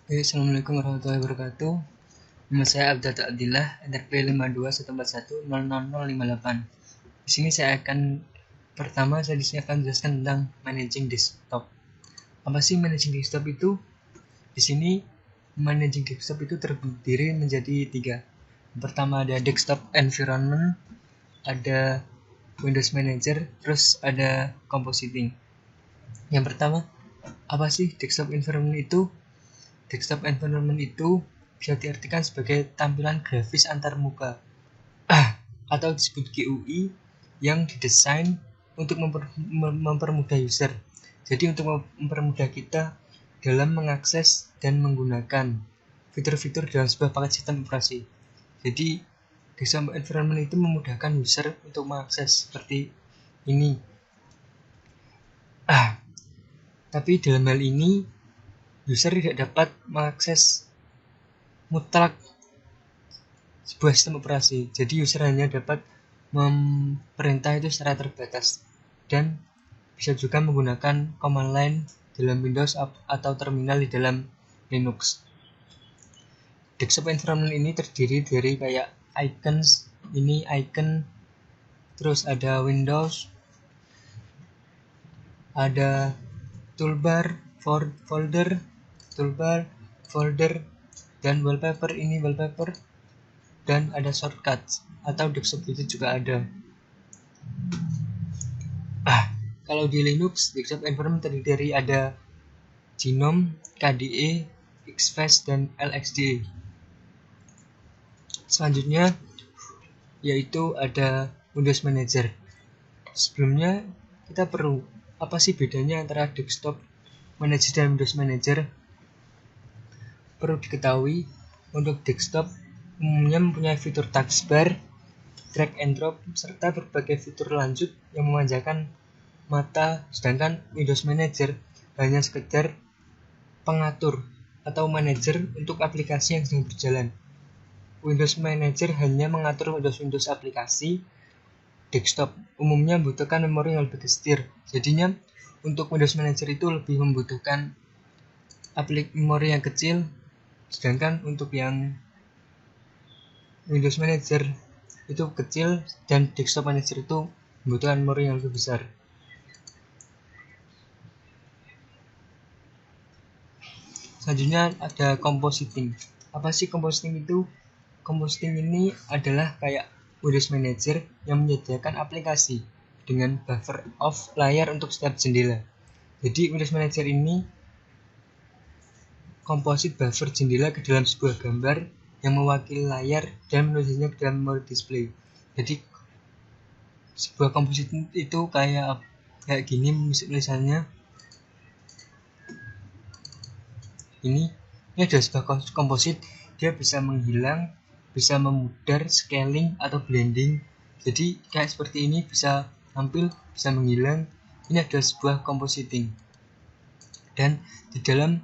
Assalamualaikum warahmatullahi wabarakatuh. Nama saya Abdul Ta'adillah, NRP 5214100058. Di sini saya akan jelaskan tentang managing desktop. Apa sih managing desktop itu? Di sini managing desktop itu terdiri menjadi 3. Yang pertama ada desktop environment, ada Windows Manager, terus ada compositing. Yang pertama, apa sih desktop environment itu? Desktop environment itu bisa diartikan sebagai tampilan grafis antarmuka atau disebut GUI yang didesain untuk mempermudah user. Jadi untuk mempermudah kita dalam mengakses dan menggunakan fitur-fitur dalam sebuah paket sistem operasi. Jadi desktop environment itu memudahkan user untuk mengakses seperti ini. Tapi dalam hal ini user tidak dapat mengakses mutlak sebuah sistem operasi. Jadi user hanya dapat memerintah itu secara terbatas dan bisa juga menggunakan command line dalam Windows atau terminal di dalam Linux. Desktop environment ini terdiri dari kayak icons, ini icon, terus ada Windows, ada toolbar, folder, dan wallpaper, ini wallpaper, dan ada shortcut atau desktop itu juga ada. Kalau di Linux, desktop environment terdiri dari ada GNOME, KDE, XFACE, dan LXDE. Selanjutnya yaitu ada Windows Manager. Sebelumnya kita perlu, apa sih bedanya antara desktop manager dan Windows Manager? Perlu diketahui, untuk desktop umumnya mempunyai fitur taskbar, drag and drop, serta berbagai fitur lanjut yang memanjakan mata, sedangkan Windows Manager hanya sekedar pengatur atau manajer untuk aplikasi yang sedang berjalan. Windows Manager hanya mengatur Windows aplikasi. Desktop umumnya membutuhkan memori yang lebih gesit. Jadinya untuk Windows Manager itu lebih membutuhkan memori yang kecil, sedangkan untuk yang Windows Manager itu kecil dan Desktop Manager itu membutuhkan memori yang lebih besar. Selanjutnya ada compositing. Apa sih compositing itu? Compositing ini adalah kayak Windows Manager yang menyediakan aplikasi dengan buffer of layar untuk setiap jendela. Jadi Windows Manager ini komposit buffer jendela ke dalam sebuah gambar yang mewakili layar dan menulisnya ke dalam memori display. Jadi sebuah komposit itu kayak gini misalnya. Ini adalah sebuah komposit, dia bisa menghilang, bisa memudar, scaling atau blending. Jadi kayak seperti ini, bisa tampil, bisa menghilang. Ini adalah sebuah compositing. Dan di dalam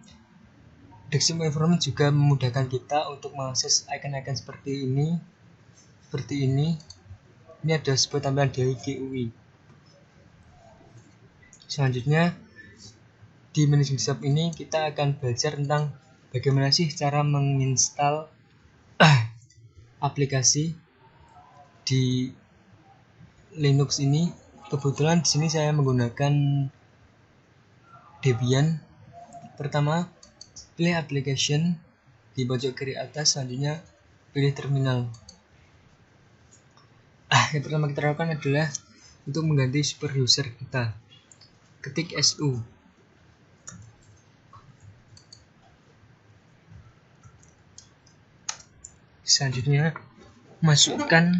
desktop environment juga memudahkan kita untuk mengakses icon-icon seperti ini. Ini adalah sebuah tampilan dari GUI. Selanjutnya di managing desktop ini kita akan belajar tentang bagaimana sih cara menginstal aplikasi di Linux ini. Kebetulan di sini saya menggunakan Debian. Pertama, pilih application di pojok kiri atas, selanjutnya pilih terminal. Yang pertama kita lakukan adalah untuk mengganti super user kita. Ketik SU. Selanjutnya masukkan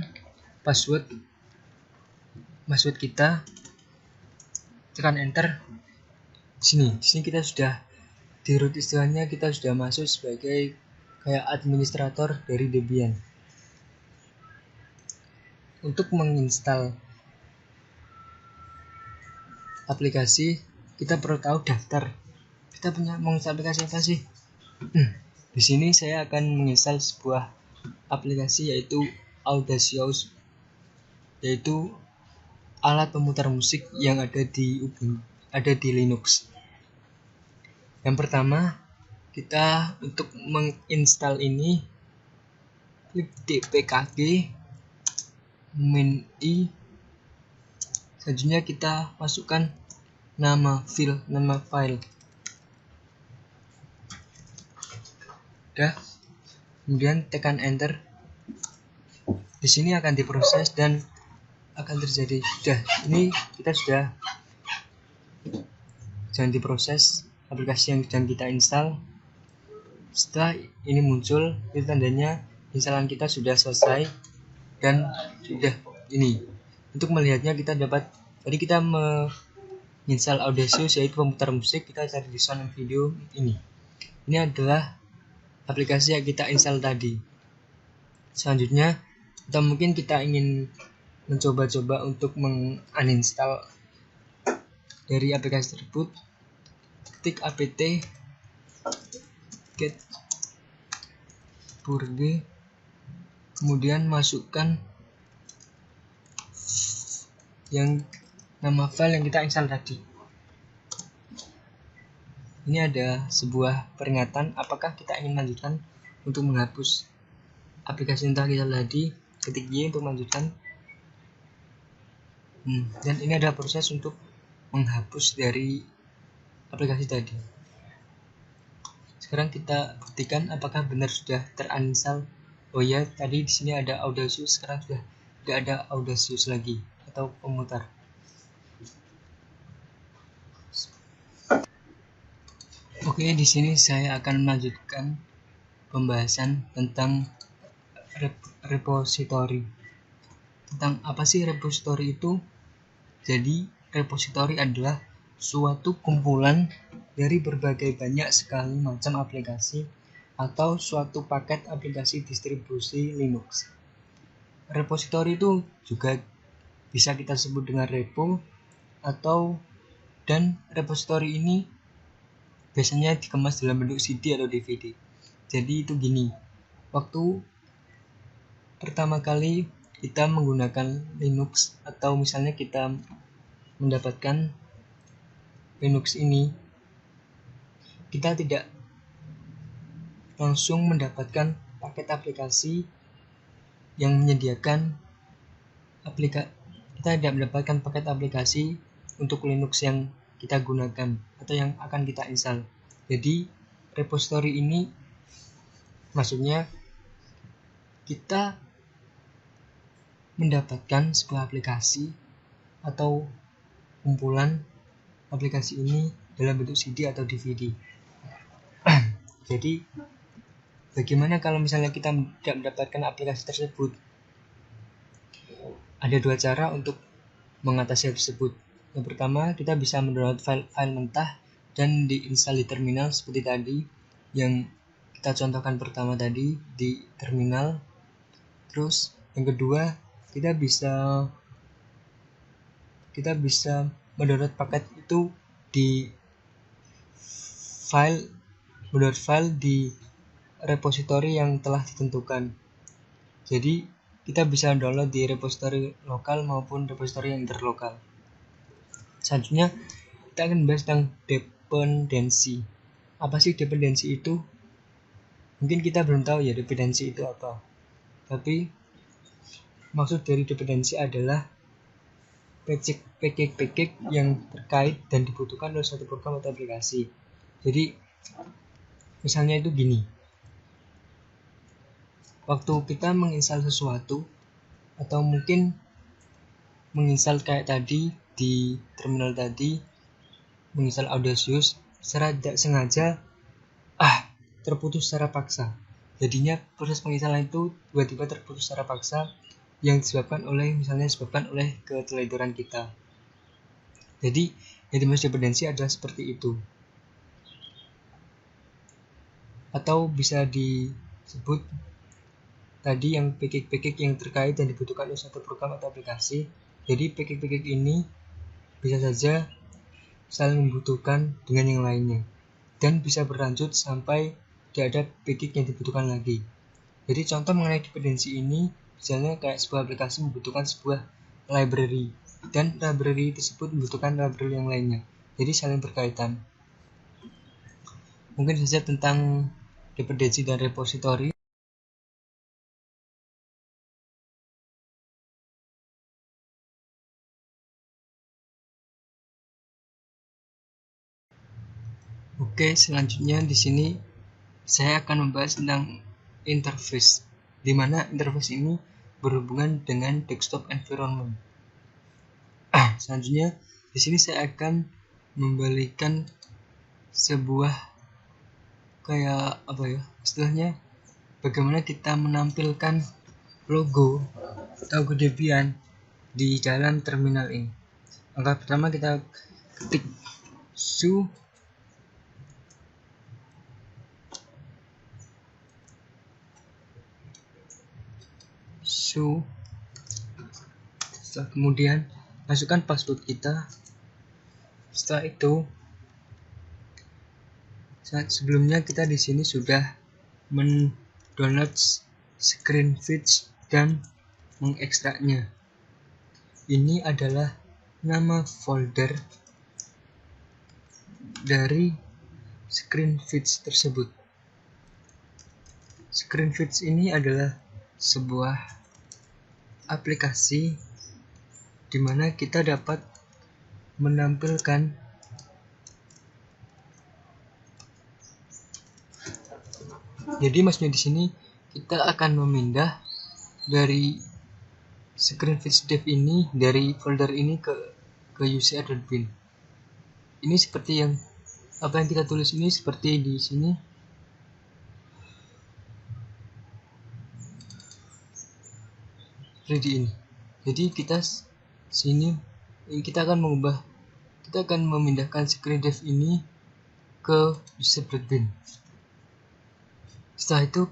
password kita, tekan enter. Di sini kita sudah di root istilahnya, kita sudah masuk sebagai kayak administrator dari Debian. Untuk menginstal aplikasi kita perlu tahu daftar. Kita punya menginstal aplikasi apa sih? Di sini saya akan menginstal sebuah aplikasi yaitu Audacious, yaitu alat pemutar musik yang ada di Linux. Yang pertama, Kita untuk menginstal ini klik dpkg -i. Selanjutnya kita masukkan nama file. Udah. Kemudian tekan enter. Di sini akan diproses dan akan terjadi. Sudah, ini kita sudah jangan diproses aplikasi yang sedang kita install. Setelah ini muncul, itu tandanya instalan kita sudah selesai dan sudah ini. Untuk melihatnya kita dapat, tadi kita menginstal Audacious yaitu pemutar musik, kita cari di sound and video ini. Ini adalah aplikasi yang kita install tadi. Selanjutnya, atau mungkin kita ingin mencoba-coba untuk menguninstall dari aplikasi tersebut, ketik apt get purge, kemudian masukkan yang nama file yang kita install tadi. Ini ada sebuah peringatan apakah kita ingin melanjutkan untuk menghapus aplikasi yang telah kita tadi. Ketik Y untuk melanjutkan. Dan ini adalah proses untuk menghapus dari aplikasi tadi. Sekarang kita buktikan apakah benar sudah terinstall. Oh ya, tadi di sini ada Audacious, sekarang sudah tidak ada Audacious lagi atau pemutar. Oke, di sini saya akan melanjutkan pembahasan tentang repository. Tentang apa sih repository itu? Jadi, repository adalah suatu kumpulan dari berbagai banyak sekali macam aplikasi atau suatu paket aplikasi distribusi Linux. Repository itu juga bisa kita sebut dengan repo dan repository ini biasanya dikemas dalam bentuk CD atau DVD. Jadi itu gini, waktu pertama kali kita menggunakan Linux atau misalnya kita mendapatkan Linux ini, kita tidak langsung mendapatkan paket aplikasi yang menyediakan kita tidak mendapatkan paket aplikasi untuk Linux yang kita gunakan atau yang akan kita install. Jadi repository ini maksudnya kita mendapatkan sebuah aplikasi atau kumpulan aplikasi ini dalam bentuk CD atau DVD. Jadi bagaimana kalau misalnya kita tidak mendapatkan aplikasi tersebut? Ada dua cara untuk mengatasi hal tersebut. Yang pertama, kita bisa mendownload file mentah dan diinstal di terminal seperti tadi yang kita contohkan pertama tadi di terminal. Terus yang kedua, kita bisa mendownload paket itu di file di repository yang telah ditentukan. Jadi kita bisa download di repository lokal maupun repository yang interlokal. Selanjutnya kita akan membahas tentang dependensi. Apa sih dependensi itu? Mungkin kita belum tahu ya dependensi itu apa. Tapi maksud dari dependensi adalah package yang terkait dan dibutuhkan oleh suatu program atau aplikasi. Jadi misalnya itu gini. Waktu kita menginstal sesuatu atau mungkin menginstal kayak tadi di terminal tadi, menginstal Audacious secara tidak sengaja terputus secara paksa. Jadinya proses penginstalan itu tiba-tiba terputus secara paksa yang disebabkan oleh keteledoran kita. Jadi yang dimaksud dependensi adalah seperti itu. Atau bisa disebut tadi yang package yang terkait dan dibutuhkan oleh suatu program atau aplikasi. Jadi package ini bisa saja saling membutuhkan dengan yang lainnya dan bisa berlanjut sampai tidak ada package yang dibutuhkan lagi. Jadi contoh mengenai dependensi ini, misalnya kayak sebuah aplikasi membutuhkan sebuah library dan library tersebut membutuhkan library yang lainnya. Jadi saling berkaitan. mungkin saja tentang dependensi dan repository. Oke, selanjutnya di sini saya akan membahas tentang interface, di mana interface ini berhubungan dengan desktop environment. Selanjutnya di sini saya akan membalikan sebuah kayak apa ya istilahnya, bagaimana kita menampilkan logo atau Debian di dalam terminal ini. Langkah pertama kita ketik su setelah kemudian masukkan password kita. Setelah itu sebelumnya kita di sini sudah mendownload Screenfeed dan mengekstraknya. Ini adalah nama folder dari Screenfeed tersebut. Screenfeed ini adalah sebuah aplikasi di mana kita dapat menampilkan jadi maksudnya di sini kita akan memindah dari Screenfeed dev ini dari folder ini ke uc.bin. Ini seperti yang apa yang kita tulis ini seperti di sini. Seperti ini. Jadi kita sini kita akan memindahkan Screendev ini ke uc.bin. Setelah itu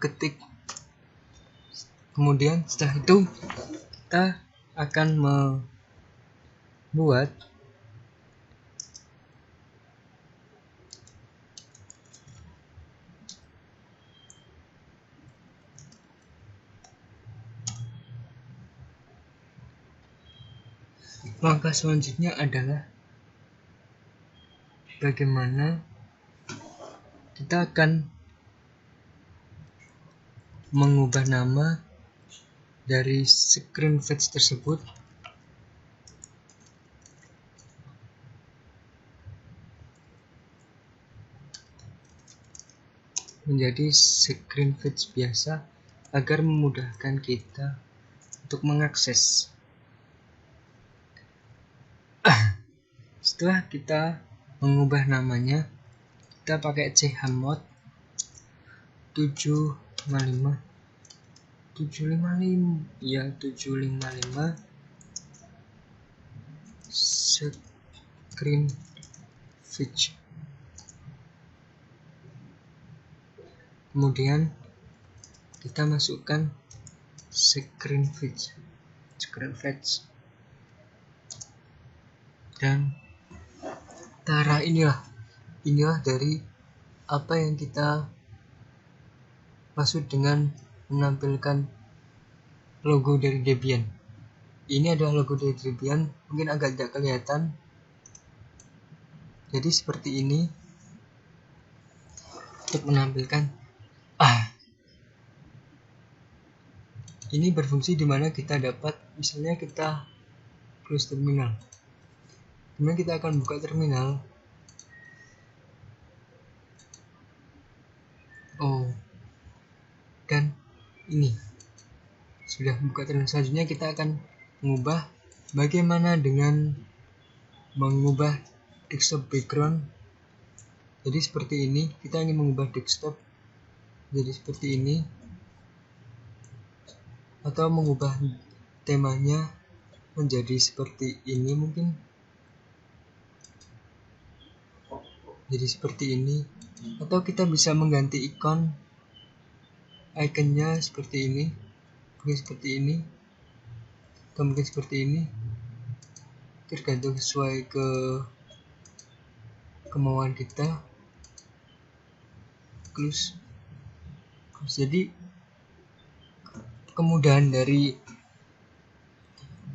kemudian setelah itu kita akan membuat langkah selanjutnya adalah bagaimana kita akan mengubah nama dari Screenfeed tersebut menjadi Screenfeed biasa agar memudahkan kita untuk mengakses. Setelah kita mengubah namanya, kita pakai chmod 755 Screenfeed. Kemudian kita masukkan Screenfeed dan cara inilah dari apa yang kita maksud dengan menampilkan logo dari Debian. Ini adalah logo dari Debian, mungkin agak tidak kelihatan. Jadi seperti ini untuk menampilkan. Ini berfungsi di mana kita dapat, misalnya kita close terminal. Kemudian kita akan buka terminal. Dan ini sudah buka terminal. Selanjutnya kita akan mengubah bagaimana dengan mengubah desktop background. Jadi seperti ini, kita ingin mengubah desktop jadi seperti ini, atau mengubah temanya menjadi seperti ini, mungkin jadi seperti ini, atau kita bisa mengganti ikonnya seperti ini, mungkin seperti ini, atau mungkin seperti ini, tergantung sesuai kemauan kita. Close. Jadi kemudahan dari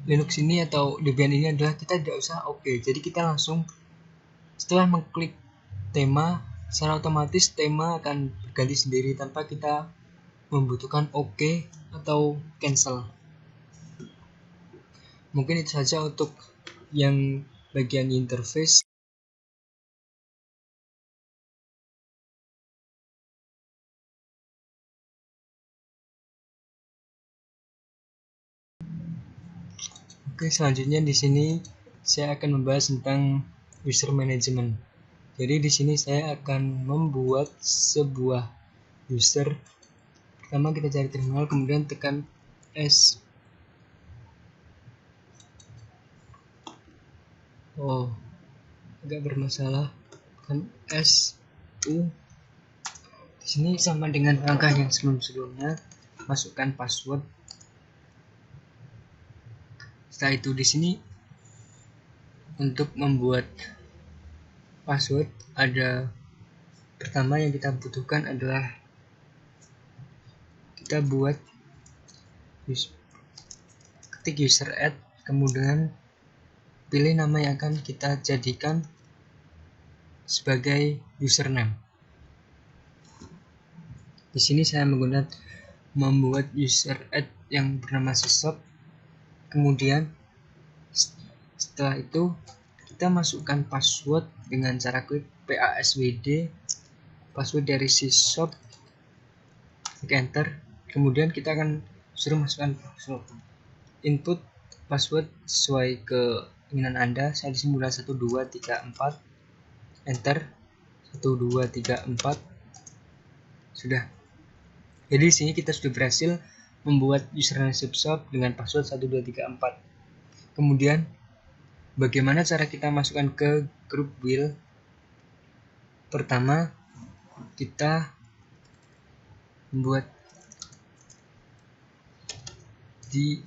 Linux ini atau Debian ini adalah kita tidak usah jadi kita langsung setelah mengklik tema secara otomatis tema akan berganti sendiri tanpa kita membutuhkan OK atau cancel. Mungkin itu saja untuk yang bagian interface. Oke, selanjutnya di sini saya akan membahas tentang user management. Jadi di sini saya akan membuat sebuah user. Pertama kita cari terminal, kemudian tekan S. Oh, agak bermasalah. Tekan S U. Di sini sama dengan langkah yang sebelum-sebelumnya, masukkan password. Setelah itu di sini untuk membuat password ada pertama yang kita butuhkan adalah kita buat ketik user add, kemudian pilih nama yang akan kita jadikan sebagai username. Di sini saya menggunakan membuat user add yang bernama sysop. Kemudian setelah itu kita masukkan password dengan cara klik PASWD, password dari sysop, klik enter. Kemudian kita akan suruh masukkan input password sesuai keinginan Anda. Saya di sini 1 2 3 4, enter. 1 2 3 4. Sudah. Jadi di sini kita sudah berhasil membuat username sysop dengan password 1 2 3 4. Kemudian bagaimana cara kita masukkan ke grup wheel? Pertama, kita membuat di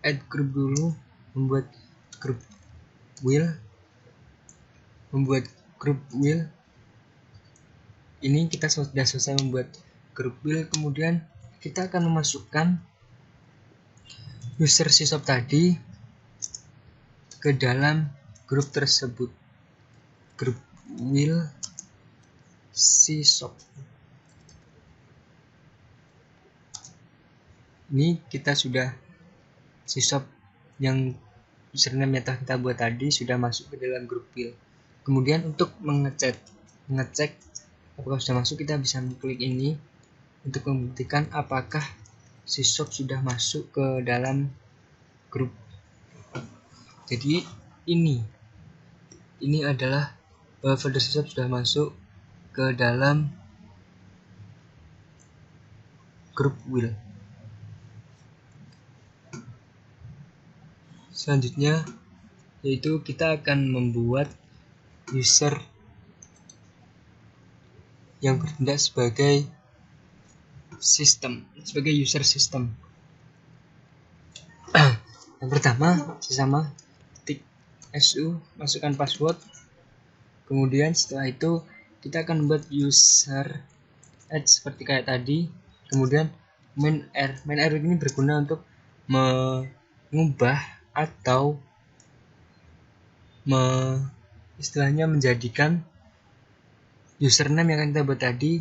add group dulu, membuat grup wheel. Ini kita sudah selesai membuat grup wheel. Kemudian kita akan memasukkan user sysop tadi ke dalam grup tersebut, grup wheel sysop. Ini kita sudah sysop yang username yang telah kita buat tadi sudah masuk ke dalam grup wheel. Kemudian untuk mengecek apakah sudah masuk, kita bisa mengklik ini untuk membuktikan apakah sysop sudah masuk ke dalam grup. Jadi ini adalah folder sysop sudah masuk ke dalam grup wheel. Selanjutnya yaitu kita akan membuat user yang bertindak sebagai user system. Yang pertama sama ketik su, masukkan password. Kemudian setelah itu kita akan membuat user add seperti kayak tadi. Kemudian main R ini berguna untuk mengubah atau istilahnya menjadikan username yang akan kita buat tadi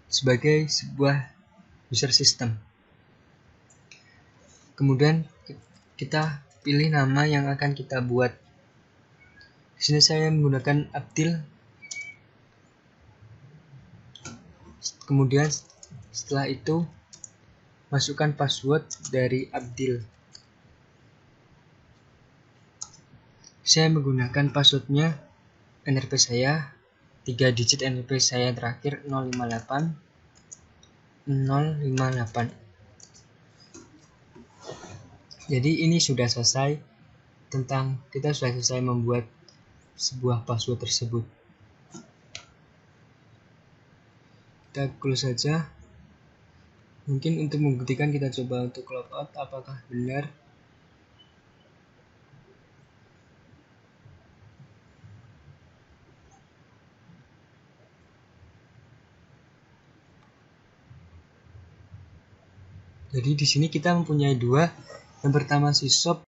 sebagai sebuah user system. Kemudian kita pilih nama yang akan kita buat. Di sini saya menggunakan Abdil. Kemudian setelah itu masukkan password dari Abdil. Saya menggunakan passwordnya NRP saya, 3 digit NRP saya terakhir 058. Jadi ini sudah selesai kita sudah selesai membuat sebuah password tersebut. Kita close saja. Mungkin untuk membuktikan kita coba untuk log out apakah benar. Jadi di sini kita mempunyai dua. Yang pertama sysop